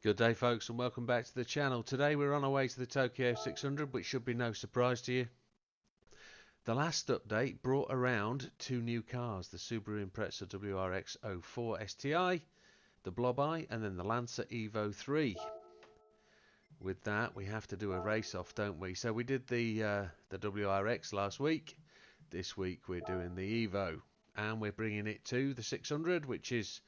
Good day folks, and welcome back to the channel. Today we're on our way to the Tokyo 600, which should be no surprise to you. The last update brought around two new cars, the Subaru Impreza WRX 04 Sti, the Blob Eye, and then the Lancer Evo 3. With that we have to do a race off, don't we? So we did the WRX last week. This week we're doing the Evo, and we're bringing it to the 600, which is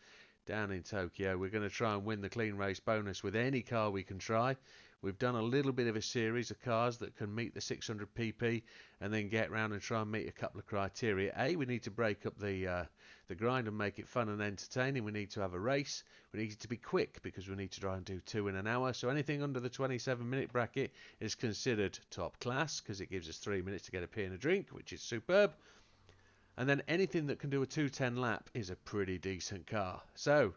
down in Tokyo. We're going to try and win the clean race bonus with any car we can try. We've done a little bit of a series of cars that can meet the 600 pp and then get round and try and meet a couple of criteria. A, we need to break up the grind and make it fun and entertaining. We need to have a race. We need it to be quick because we need to try and do 2 in an hour. So anything under the 27-minute bracket is considered top class because it gives us 3 minutes to get a pee and a drink, which is superb. And then anything that can do a 210 lap is a pretty decent car. So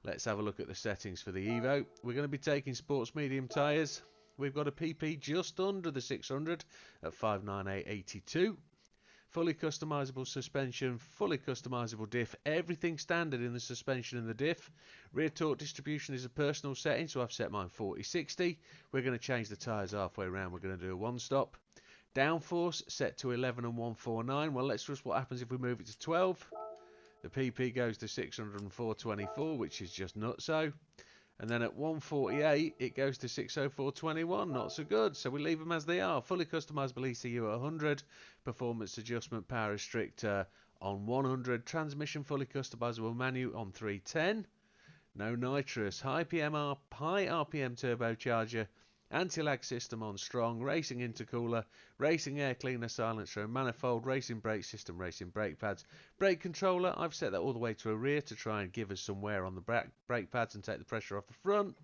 let's have a look at the settings for the Evo. We're going to be taking sports medium tyres. We've got a PP just under the 600 at 59882. Fully customizable suspension, fully customizable diff, everything standard in the suspension and the diff. Rear torque distribution is a personal setting, so I've set mine 40/60. We're going to change the tyres halfway around. We're going to do a one stop. Downforce set to 11 and 149. Well, let's just what happens if we move it to 12. The PP goes to 604.24, which is just nutso. And then at 148, it goes to 604.21. Not so good. So we leave them as they are. Fully customizable ECU at 100. Performance adjustment power restrictor on 100. Transmission fully customizable manual on 310. No nitrous. High RPM turbocharger. Anti-lag system on strong, racing intercooler, racing air cleaner, silencer and manifold, racing brake system, racing brake pads. Brake controller, I've set that all the way to a rear to try and give us some wear on the brake pads and take the pressure off the front.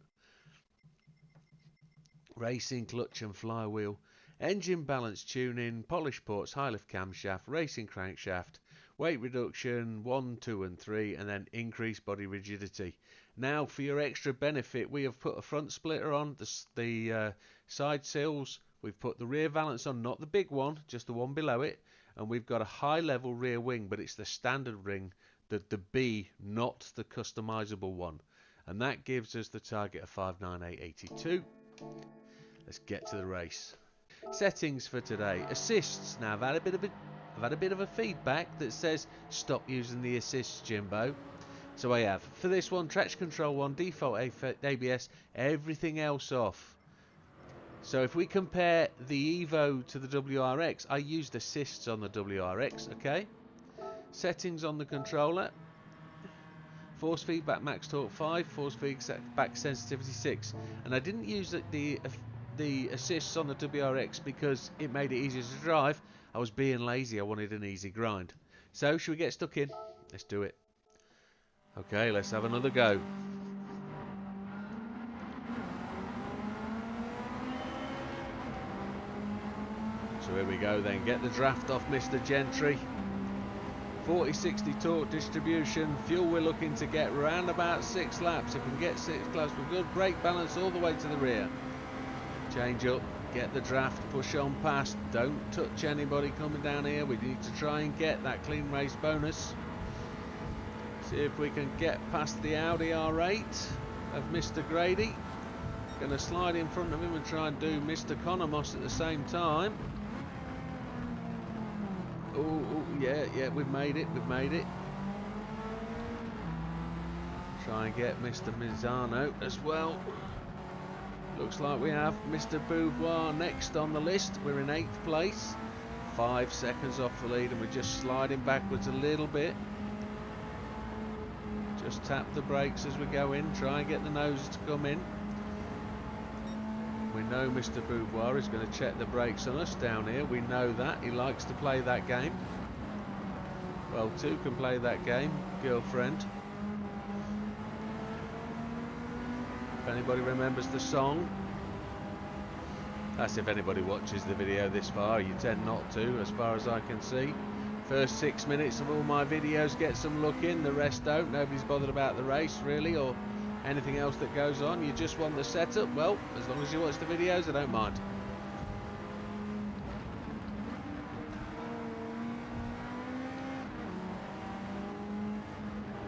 Racing clutch and flywheel. Engine balance tuning, polish ports, high lift camshaft, racing crankshaft, weight reduction 1, 2 and 3, and then increased body rigidity. Now for your extra benefit, we have put a front splitter on the side sills. We've put the rear valance on, not the big one, just the one below it, and we've got a high level rear wing, but it's the standard ring, the B, not the customizable one, and that gives us the target of 59882. Let's get to the race. Settings for today. Assists. Now I've had a bit of a feedback that says stop using the assists, Jimbo. So I have. For this one, traction control 1, default ABS, everything else off. So if we compare the Evo to the WRX, I used assists on the WRX, okay? Settings on the controller. Force feedback max torque 5, force feedback sensitivity 6. And I didn't use the assists on the WRX because it made it easier to drive. I was being lazy, I wanted an easy grind. So should we get stuck in? Let's do it. Okay, let's have another go. So here we go then, get the draft off Mr. Gentry. 40/60 torque distribution, fuel we're looking to get around about 6 laps. If we can get 6 laps, we're good. Brake balance all the way to the rear. Change up, get the draft, push on past, don't touch anybody coming down here. We need to try and get that clean race bonus. See if we can get past the Audi R8 of Mr. Grady. Going to slide in front of him and try and do Mr. Conomos at the same time. Oh, yeah, we've made it. Try and get Mr. Mizano as well. Looks like we have Mr. Beauvoir next on the list. We're in 8th place. 5 seconds off the lead and we're just sliding backwards a little bit. Just tap the brakes as we go in. Try and get the noses to come in. We know Mr. Beauvoir is going to check the brakes on us down here. We know that. He likes to play that game. Well, 2 can play that game. Girlfriend. If anybody remembers the song. That's if anybody watches the video this far. You tend not to, as far as I can see. First 6 minutes of all my videos get some look in, the rest don't. Nobody's bothered about the race really or anything else that goes on. You just want the setup. Well, as long as you watch the videos, I don't mind.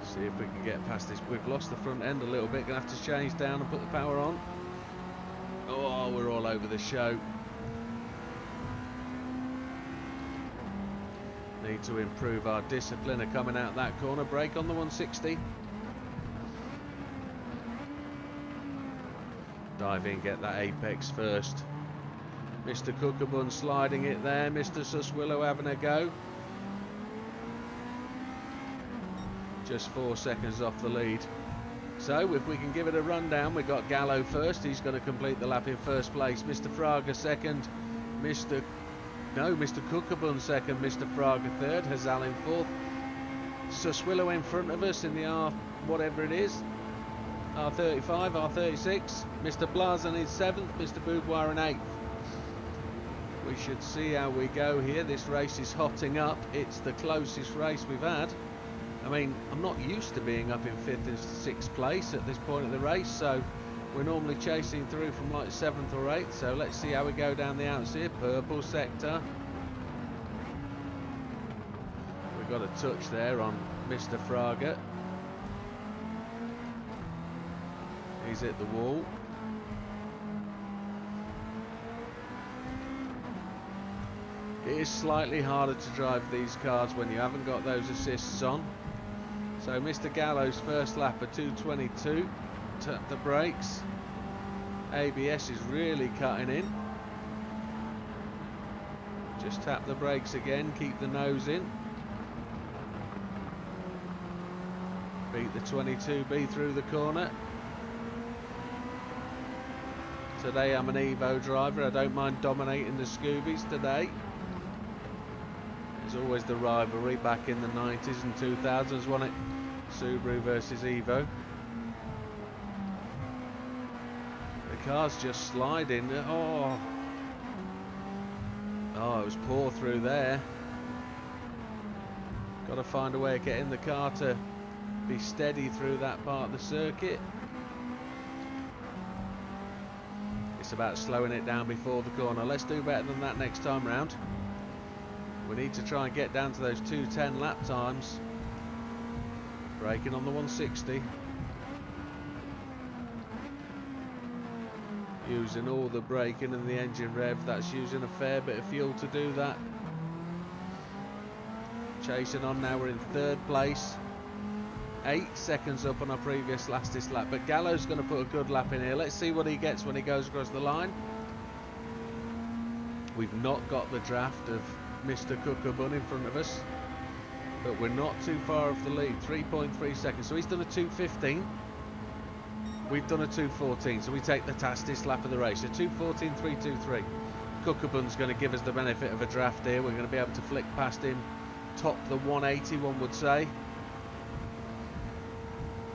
See if we can get past this. We've lost the front end a little bit. Gonna have to change down and put the power on. Oh, we're all over the show. Need to improve our discipline of coming out that corner. Brake on the 160. Dive in, get that apex first. Mr. Cookabun sliding it there. Mr. Suswillow having a go. Just 4 seconds off the lead. So if we can give it a rundown, we've got Gallo first. He's going to complete the lap in first place. Mr. Fraga second. Mr. Cookabun second. Mr. Fraga third. Hazal in fourth. Suswillow in front of us in the R, whatever it is. R35, R36. Mr. Blazon in seventh. Mr. Boudoir in eighth. We should see how we go here. This race is hotting up. It's the closest race we've had. I mean, I'm not used to being up in 5th and 6th place at this point of the race, so we're normally chasing through from like 7th or 8th, so let's see how we go down the outs here. Purple sector. We've got a touch there on Mr. Fraga. He's hit the wall. It is slightly harder to drive these cars when you haven't got those assists on. So Mr. Gallo's first lap at 2:22, tap the brakes. ABS is really cutting in. Just tap the brakes again, keep the nose in. Beat the 22B through the corner. Today I'm an Evo driver, I don't mind dominating the Scoobies today. There's always the rivalry back in the 90s and 2000s, wasn't it? Subaru versus Evo. The car's just sliding. Oh, it was poor through there. Got to find a way of getting the car to be steady through that part of the circuit. It's about slowing it down before the corner. Let's do better than that next time round. We need to try and get down to those 2:10 lap times. Braking on the 160. Using all the braking and the engine rev. That's using a fair bit of fuel to do that. Chasing on now, we're in 3rd place. 8 seconds up on our previous lastest lap. But Gallo's going to put a good lap in here. Let's see what he gets when he goes across the line. We've not got the draft of Mr. Cookabun in front of us, but we're not too far off the lead. 3.3 seconds. So he's done a 2:15. We've done a 2:14. So we take the fastest lap of the race. So 2:14.323. Cookabun's going to give us the benefit of a draft here. We're going to be able to flick past him, top the 180, one would say.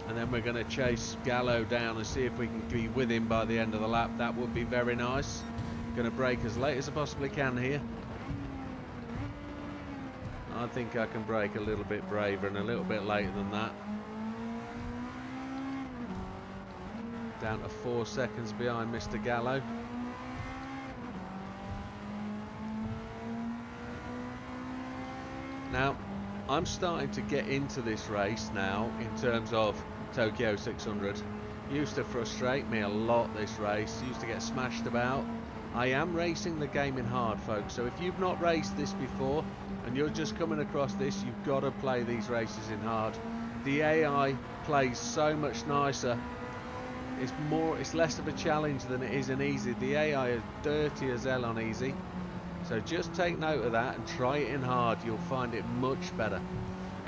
And then we're going to chase Gallo down and see if we can be with him by the end of the lap. That would be very nice. Going to brake as late as I possibly can here. I think I can brake a little bit braver and a little bit later than that. Down to 4 seconds behind Mr. Gallo. Now, I'm starting to get into this race now in terms of Tokyo 600. Used to frustrate me a lot, this race. Used to get smashed about. I am racing the game in hard, folks, so if you've not raced this before and you're just coming across this, you've got to play these races in hard. The AI plays so much nicer. It's less of a challenge than it is in easy. The AI is dirty as hell on easy, so just take note of that and try it in hard. You'll find it much better.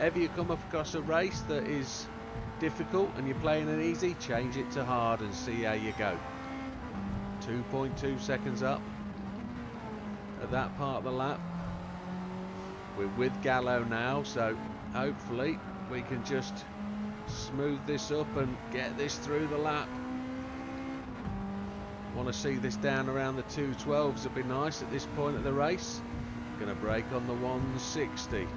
Ever you come across a race that is difficult and you're playing an easy, change it to hard and see how you go. 2.2 seconds up at that part of the lap. We're with Gallo now, so hopefully we can just smooth this up and get this through the lap. Want to see this down around the 212s, would be nice at this point of the race. Going to brake on the 160.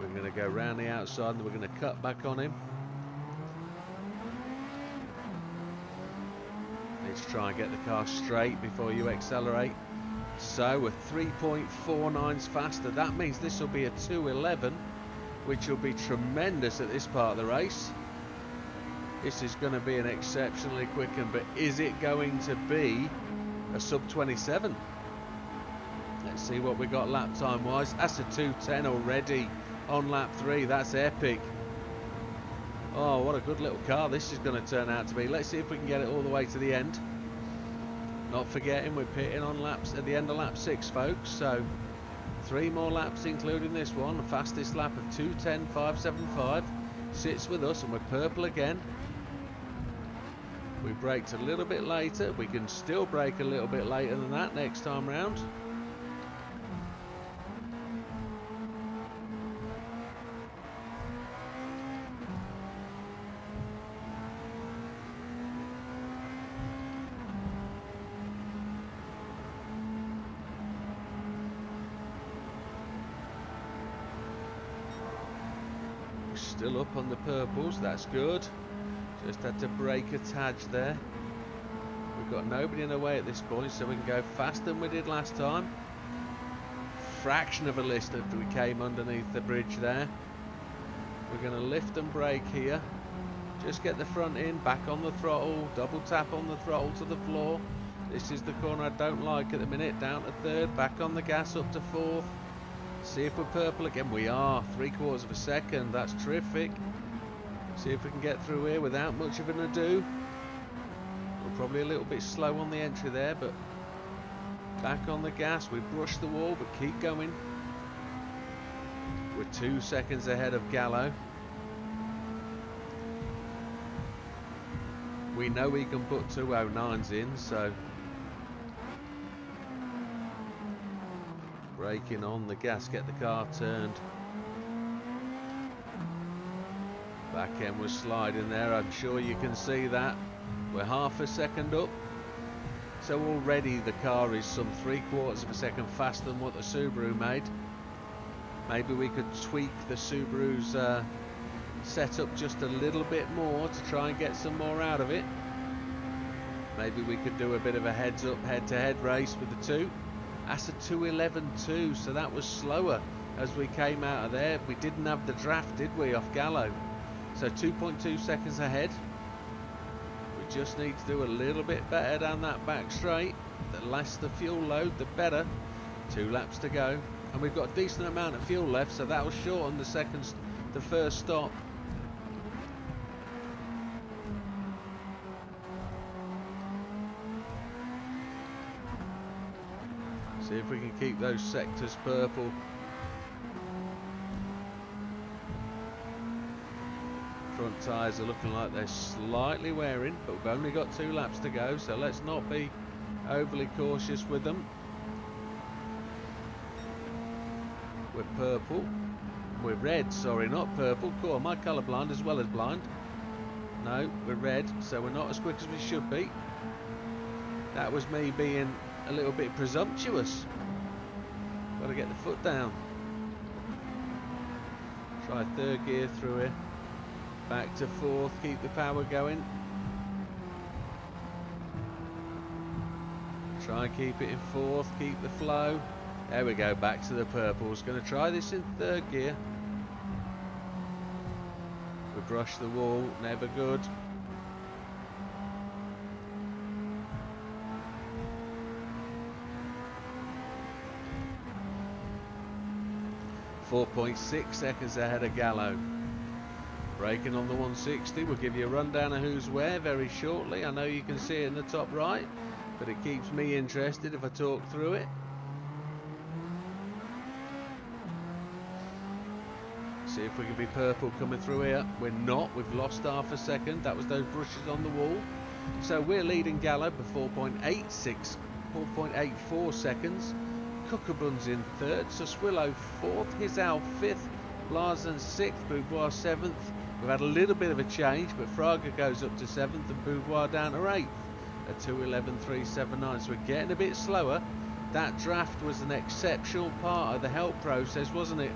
We're going to go round the outside and we're going to cut back on him. Need to try and get the car straight before you accelerate. So we're 3.49s faster. That means this will be a 2:11, which will be tremendous at this part of the race. This is going to be an exceptionally quick one, but is it going to be a sub 27? Let's see what we got lap time wise. That's a 2:10 already on lap 3. That's epic. Oh, what a good little car this is going to turn out to be. Let's see if we can get it all the way to the end. Not forgetting we're pitting on laps at the end of lap 6, folks. So 3 more laps including this one. The fastest lap of 2:10.575 sits with us, and we're purple again. We braked a little bit later. We can still brake a little bit later than that next time round. Still up on the purples, that's good. Just had to brake a tad there. We've got nobody in the way at this point, so we can go faster than we did last time. Fraction of a list if we came underneath the bridge there. We're going to lift and brake here. Just get the front in, back on the throttle, double tap on the throttle to the floor. This is the corner I don't like at the minute. Down to 3rd, back on the gas up to 4th. See if we're purple again. We are. 3/4 of a second. That's terrific. See if we can get through here without much of an ado. We're probably a little bit slow on the entry there, but back on the gas. We brush the wall, but keep going. We're 2 seconds ahead of Gallo. We know we can put 2:09s in, so braking on the gas, get the car turned. Back end was sliding there, I'm sure you can see that. We're half a second up. So already the car is some 3/4 of a second faster than what the Subaru made. Maybe we could tweak the Subaru's setup just a little bit more to try and get some more out of it. Maybe we could do a bit of a heads up head-to-head race with the two. That's a 2:11.2, so that was slower as we came out of there. We didn't have the draft, did we, off Gallo? So 2.2 seconds ahead. We just need to do a little bit better down that back straight. The less the fuel load, the better. 2 laps to go, and we've got a decent amount of fuel left, so that will shorten the first stop. See if we can keep those sectors purple. Front tyres are looking like they're slightly wearing, but we've only got 2 laps to go, so let's not be overly cautious with them. We're purple. We're red, sorry, not purple. Cool, am I colourblind as well as blind? No, we're red, so we're not as quick as we should be. That was me being a little bit presumptuous. Got to get the foot down. Try 3rd gear through here. Back to 4th, keep the power going. Try and keep it in 4th, keep the flow. There we go, back to the purples. Going to try this in 3rd gear. We brush the wall, never good. .6 seconds ahead of Gallo. Braking on the 160. We'll give you a rundown of who's where very shortly. I know you can see it in the top right, but it keeps me interested if I talk through it. See if we can be purple coming through here. We're not. We've lost half a second. That was those brushes on the wall. So we're leading Gallo by 4.84 seconds. Cookerbun's in 3rd, Suswillow 4th, Hizal 5th, Larsen 6th, Beauvoir 7th. We've had a little bit of a change, but Fraga goes up to 7th and Beauvoir down to 8th at 2:11.379. So we're getting a bit slower. That draft was an exceptional part of the help process, wasn't it?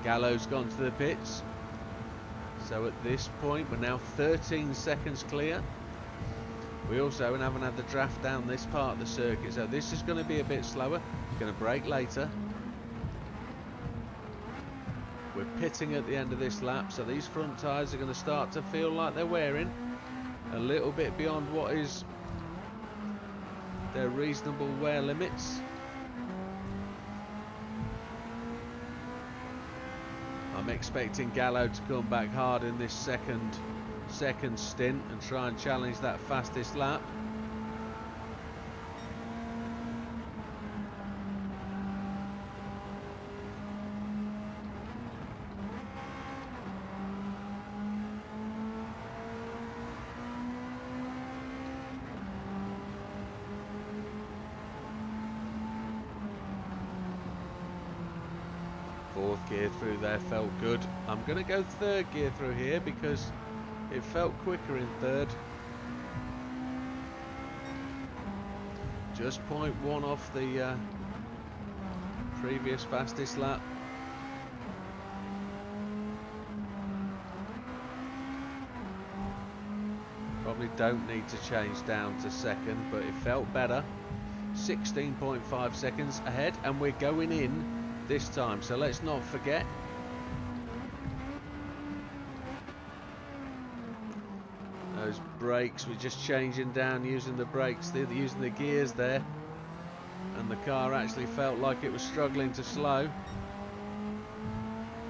Gallo's gone to the pits. So at this point, we're now 13 seconds clear. We also haven't had the draft down this part of the circuit, so this is going to be a bit slower. Going to brake later. We're pitting at the end of this lap, so these front tyres are going to start to feel like they're wearing a little bit beyond what is their reasonable wear limits. I'm expecting Gallo to come back hard in this second stint and try and challenge that fastest lap. Fourth gear through there felt good. I'm going to go third gear through here because it felt quicker in third. Just 0.1 off the previous fastest lap. Probably don't need to change down to second, but it felt better. 16.5 seconds ahead, and we're going in this time, so let's not forget. Those brakes, we're just changing down using the brakes, using the gears there, and the car actually felt like it was struggling to slow.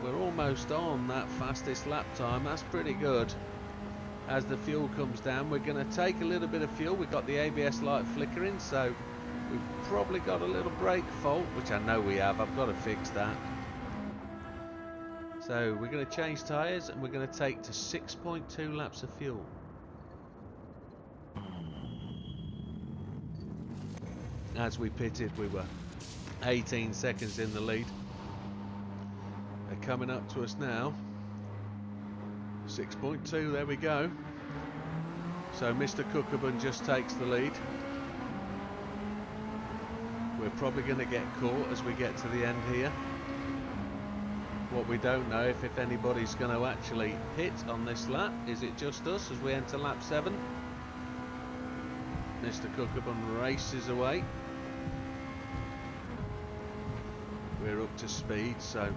We're almost on that fastest lap time. That's pretty good. As the fuel comes down, we're going to take a little bit of fuel. We've got the ABS light flickering, so we've probably got a little brake fault, which I know we have. I've got to fix that. So we're going to change tyres, and we're going to take to 6.2 laps of fuel. As we pitted, we were 18 seconds in the lead. They're coming up to us now. 6.2, there we go. So Mr. Cookerman just takes the lead. We're probably going to get caught as we get to the end here. What we don't know if anybody's going to actually hit on this lap. Is it just us as we enter lap 7? Mr. Cookerman races away. We're up to speed, so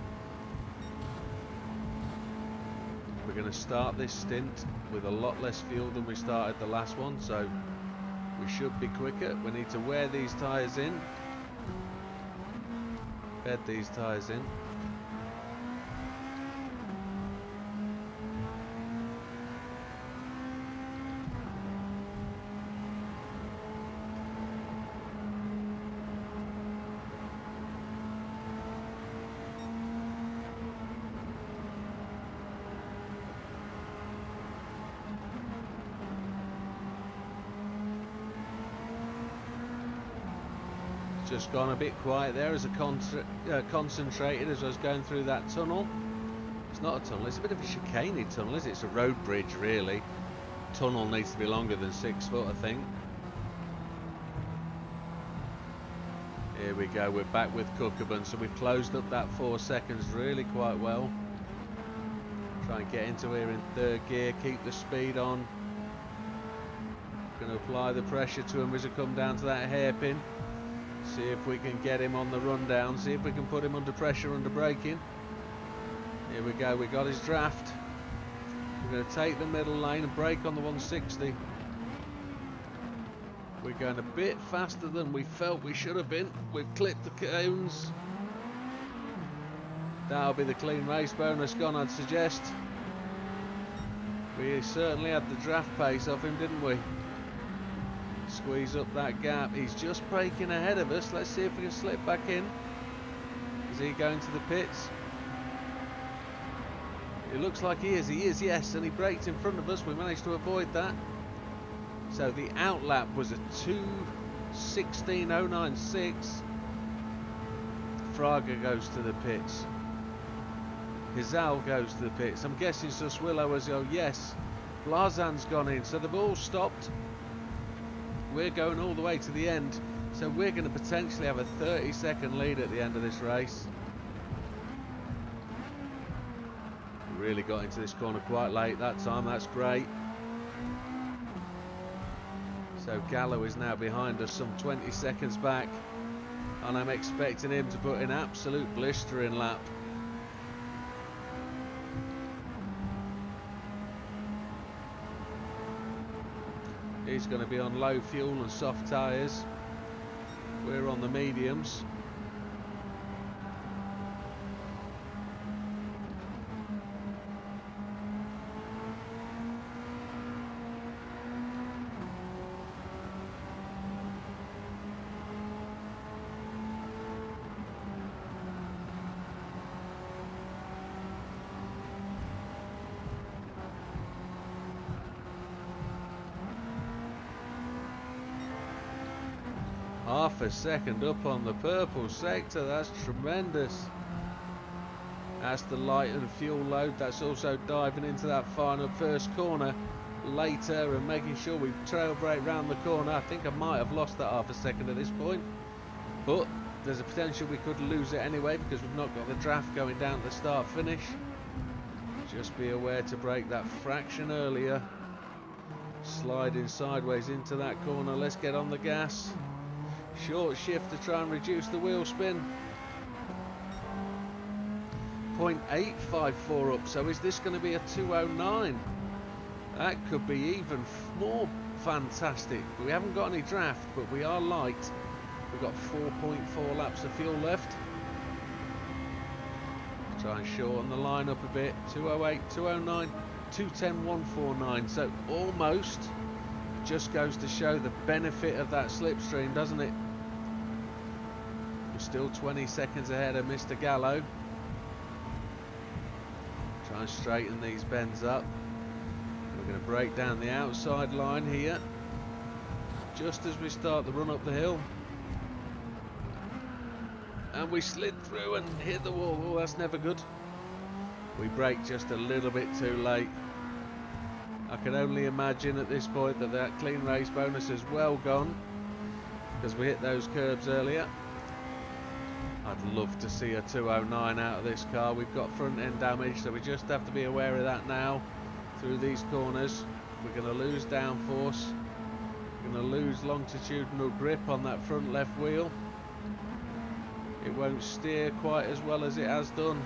we're going to start this stint with a lot less fuel than we started the last one, so we should be quicker. We need to wear these tyres in, bed these tyres in. Just gone a bit quiet there as I concentrated as I was going through that tunnel. It's not a tunnel, it's a bit of a chicane tunnel, is it? It's a road bridge, really. Tunnel needs to be longer than 6 foot, I think. Here we go, we're back with Cookerman, so we've closed up that 4 seconds really quite well. Try and get into here in third gear, keep the speed on. Going to apply the pressure to him as we come down to that hairpin. See if we can get him on the rundown, see if we can put him under pressure under braking. Here we go, we got his draft. We're going to take the middle lane and brake on the 160. We're going a bit faster than we felt we should have been. We've clipped the cones. That'll be the clean race bonus gone, I'd suggest. We certainly had the draft pace off him, didn't we? Squeeze up that gap. He's just braking ahead of us. Let's see if we can slip back in. Is he going to the pits? It looks like he is. He is, yes. And he braked in front of us. We managed to avoid that. So the outlap was a 2:16.096. Fraga goes to the pits. Hizal goes to the pits. I'm guessing Suswillow was, oh yes. Blazan's gone in. So they've all stopped. We're going all the way to the end, so we're going to potentially have a 30-second lead at the end of this race. We really got into this corner quite late that time, that's great. So Gallo is now behind us, some 20 seconds back, and I'm expecting him to put in absolute blistering lap. He's going to be on low fuel and soft tyres. We're on the mediums. Half a second up on the purple sector, that's tremendous. That's the light and fuel load. That's also diving into that final first corner later and making sure we trail brake round the corner. I think I might have lost that half a second at this point, but there's a potential we could lose it anyway because we've not got the draft going down to the start finish. Just be aware to brake that fraction earlier. Sliding sideways into that corner. Let's get on the gas. Short shift to try and reduce the wheel spin. 0.854 up, so is this going to be a 209? That could be even more fantastic. We haven't got any draft, but we are light. We've got 4.4 laps of fuel left. Try and shorten the line up a bit. 208, 209, 210, 149. So almost. Just goes to show the benefit of that slipstream, doesn't it? We're still 20 seconds ahead of Mr. Gallo. Try and straighten these bends up. We're going to break down the outside line here just as we start the run up the hill. And we slid through and hit the wall. Oh, that's never good. We braked just a little bit too late. I can only imagine at this point that that clean race bonus is well gone because we hit those curbs earlier. I'd love to see a 209 out of this car. We've got front end damage, so we just have to be aware of that now through these corners. We're going to lose downforce. We're going to lose longitudinal grip on that front left wheel. It won't steer quite as well as it has done.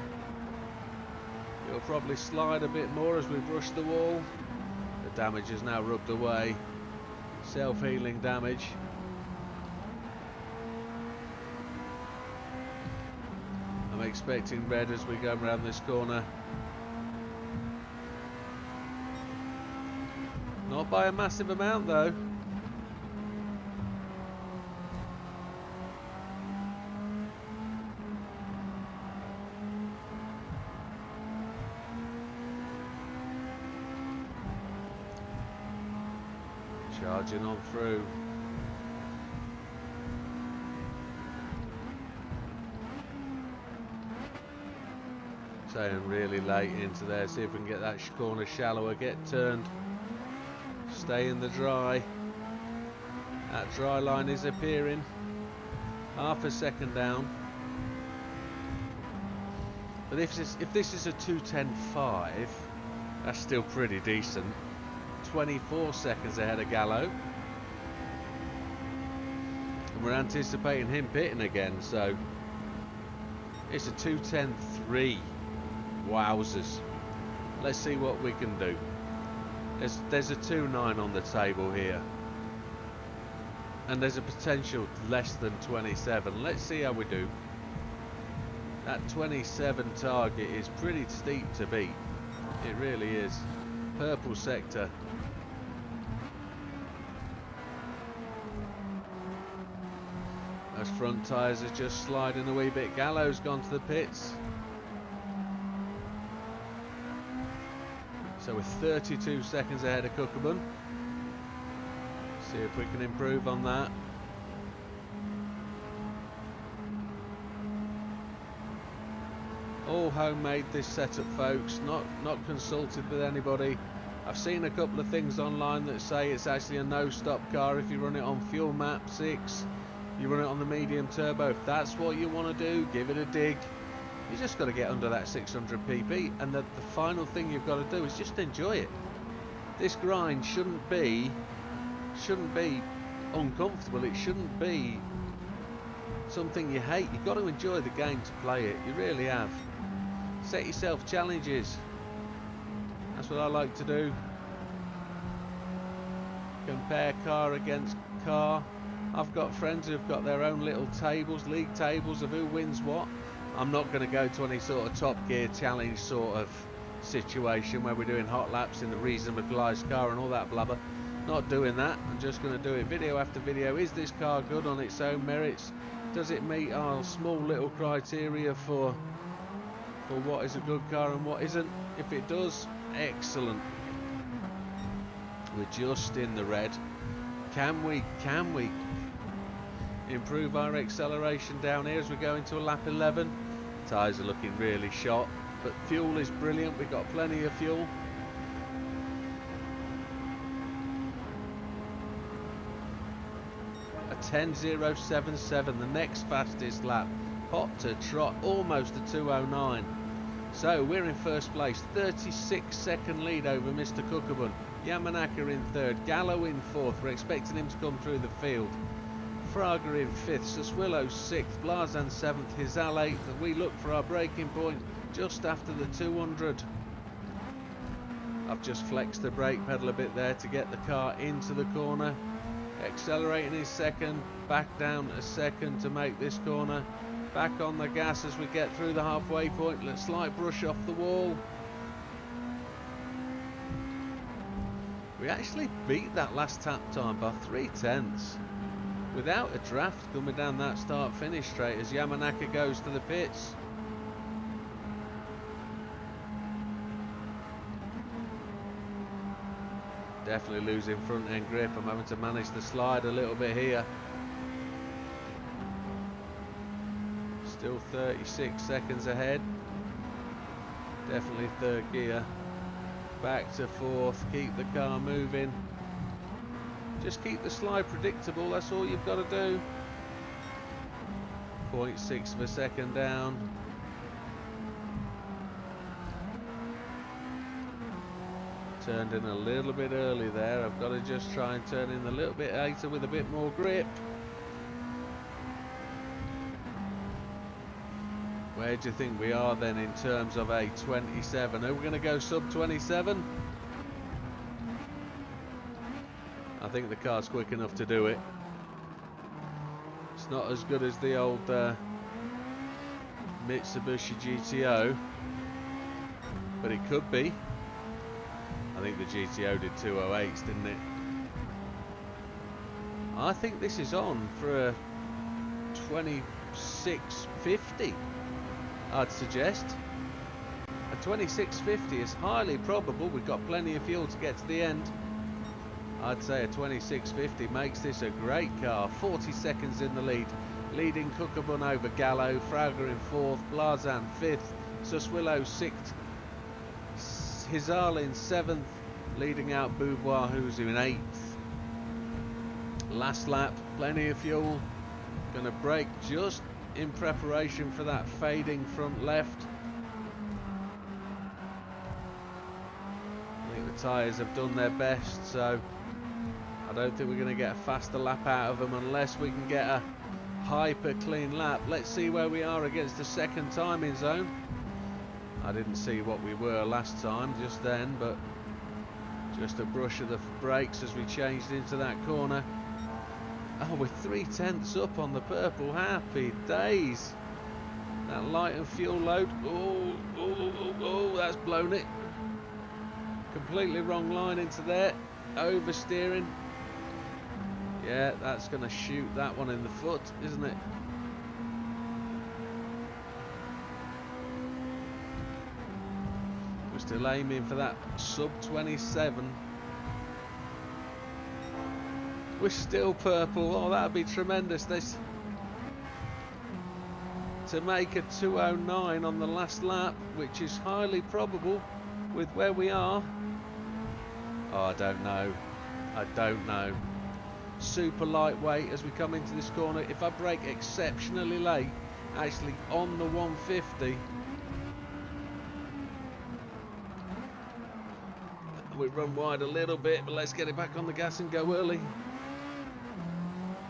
It'll probably slide a bit more as we brush the wall. The damage is now rubbed away. Self-healing damage. I'm expecting red as we go around this corner. Not by a massive amount though. Charging on through. Staying really late into there, see if we can get that corner shallower, get turned, stay in the dry. That dry line is appearing. Half a second down. But if this is a 2:10.5, that's still pretty decent. 24 seconds ahead of Gallo. And we're anticipating him pitting again, so it's a 2:10.3. Wowzers. Let's see what we can do. There's a 2.9 on the table here. And there's a potential less than 27. Let's see how we do. That 27 target is pretty steep to beat. It really is. Purple sector. Those front tyres are just sliding a wee bit. Gallo's gone to the pits. So we're 32 seconds ahead of Cookerman. See if we can improve on that. All homemade this setup, folks, not consulted with anybody. I've seen a couple of things online that say it's actually a no-stop car if you run it on fuel map 6, you run it on the medium turbo. If that's what you want to do, give it a dig. You just got to get under that 600 pp, and the final thing you've got to do is just enjoy it. This grind shouldn't be shouldn't be uncomfortable. It shouldn't be something you hate. You've got to enjoy the game to play it. You really have. Set yourself challenges. That's what I like to do. Compare car against car. I've got friends who've got their own little tables, league tables of who wins what. I'm not going to go to any sort of Top Gear challenge sort of situation where we're doing hot laps in the reasonably priced car and all that blabber. Not doing that. I'm just going to do it video after video. Is this car good on its own merits? Does it meet our small little criteria for what is a good car and what isn't? If it does, excellent. We're just in the red. Can we improve our acceleration down here as we go into a lap 11? Tyres are looking really shot, but fuel is brilliant. We've got plenty of fuel. A 10.077, the next fastest lap. Hot to trot, almost a 2:09. So we're in first place, 36-second lead over Mr. Cookabun. Yamanaka in third, Gallo in fourth. We're expecting him to come through the field. Fraga in fifth, Saswillo sixth, Blazan seventh, Hizal eighth. And we look for our braking point just after the 200. I've just flexed the brake pedal a bit there to get the car into the corner. Accelerating in second, back down a second to make this corner. Back on the gas as we get through the halfway point. Let's slight brush off the wall. We actually beat that last tap time by 3/10 without a draft coming down that start-finish straight as Yamanaka goes to the pits. Definitely losing front end grip. I'm having to manage the slide a little bit here. Still 36 seconds ahead. Definitely third gear. Back to fourth. Keep the car moving. Just keep the slide predictable. That's all you've got to do. 0.6 of a second down. Turned in a little bit early there. I've got to just try and turn in a little bit later with a bit more grip. Where do you think we are then in terms of a 27? Are we going to go sub 27? I think the car's quick enough to do it. It's not as good as the old Mitsubishi GTO, but it could be. I think the GTO did 208s, didn't it? I think this is on for a 2650. I'd suggest a 2650 is highly probable. We've got plenty of fuel to get to the end. I'd say a 2650 makes this a great car. 40 seconds in the lead, leading Cookabun over Gallo, Fraga in fourth, Blazan fifth, Saswillo sixth, Hizal in seventh, leading out Beauvoir, who's in eighth. Last lap, plenty of fuel. Going to brake just in preparation for that fading front left. I think the tyres have done their best, so I don't think we're going to get a faster lap out of them unless we can get a hyper clean lap. Let's see where we are against the second timing zone. I didn't see what we were last time just then, but just a brush of the brakes as we changed into that corner. Oh, we're 3/10 up on the purple. Happy days. That light and fuel load. Oh, that's blown it. Completely wrong line into there. Oversteering. Yeah, that's going to shoot that one in the foot, isn't it? We're still aiming for that sub 27. We're still purple. Oh, that'd be tremendous. This to make a 2:09 on the last lap, which is highly probable with where we are. Oh, I don't know. I don't know. Super lightweight as we come into this corner. If I brake exceptionally late, actually on the 150, we run wide a little bit, but let's get it back on the gas and go early.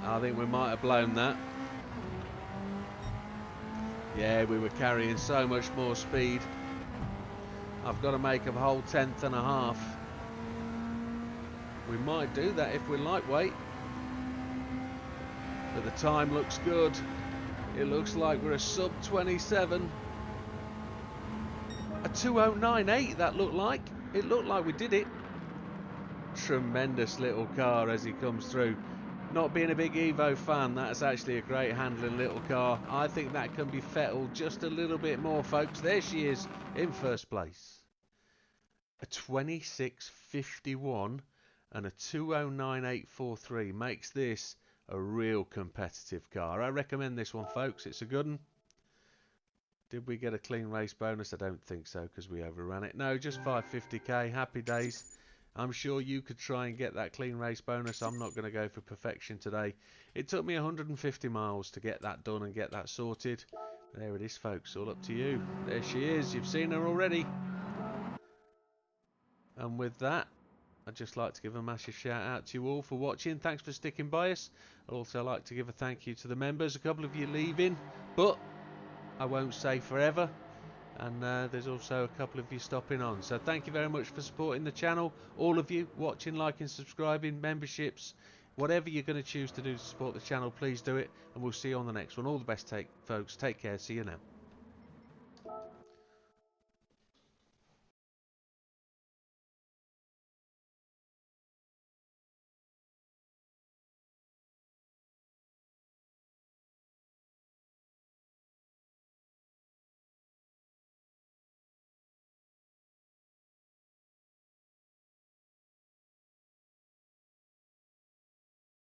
I think we might have blown that. Yeah, we were carrying so much more speed. I've got to make a whole 1/10 and a half. We might do that if we're lightweight. But the time looks good. It looks like we're a sub 27. A 2098 that looked like. It looked like we did it. Tremendous little car as he comes through. Not being a big Evo fan, that's actually a great handling little car. I think that can be fettled just a little bit more, folks. There she is in first place. A 26.51 and a 209.843 makes this a real competitive car. I recommend this one, folks. It's a good one. Did we get a clean race bonus? I don't think so because we overran it. No, just 550k. Happy days. I'm sure you could try and get that clean race bonus. I'm not going to go for perfection today. It took me 150 miles to get that done and get that sorted. There it is, folks. All up to you. There she is. You've seen her already. And with that, I'd just like to give a massive shout out to you all for watching. Thanks for sticking by us. I'd also like to give a thank you to the members. A couple of you leaving, but I won't say forever. And there's also a couple of you stopping on. So thank you very much for supporting the channel. All of you watching, liking, subscribing, memberships, whatever you're going to choose to do to support the channel, please do it. And we'll see you on the next one. All the best, folks. Take care. See you now.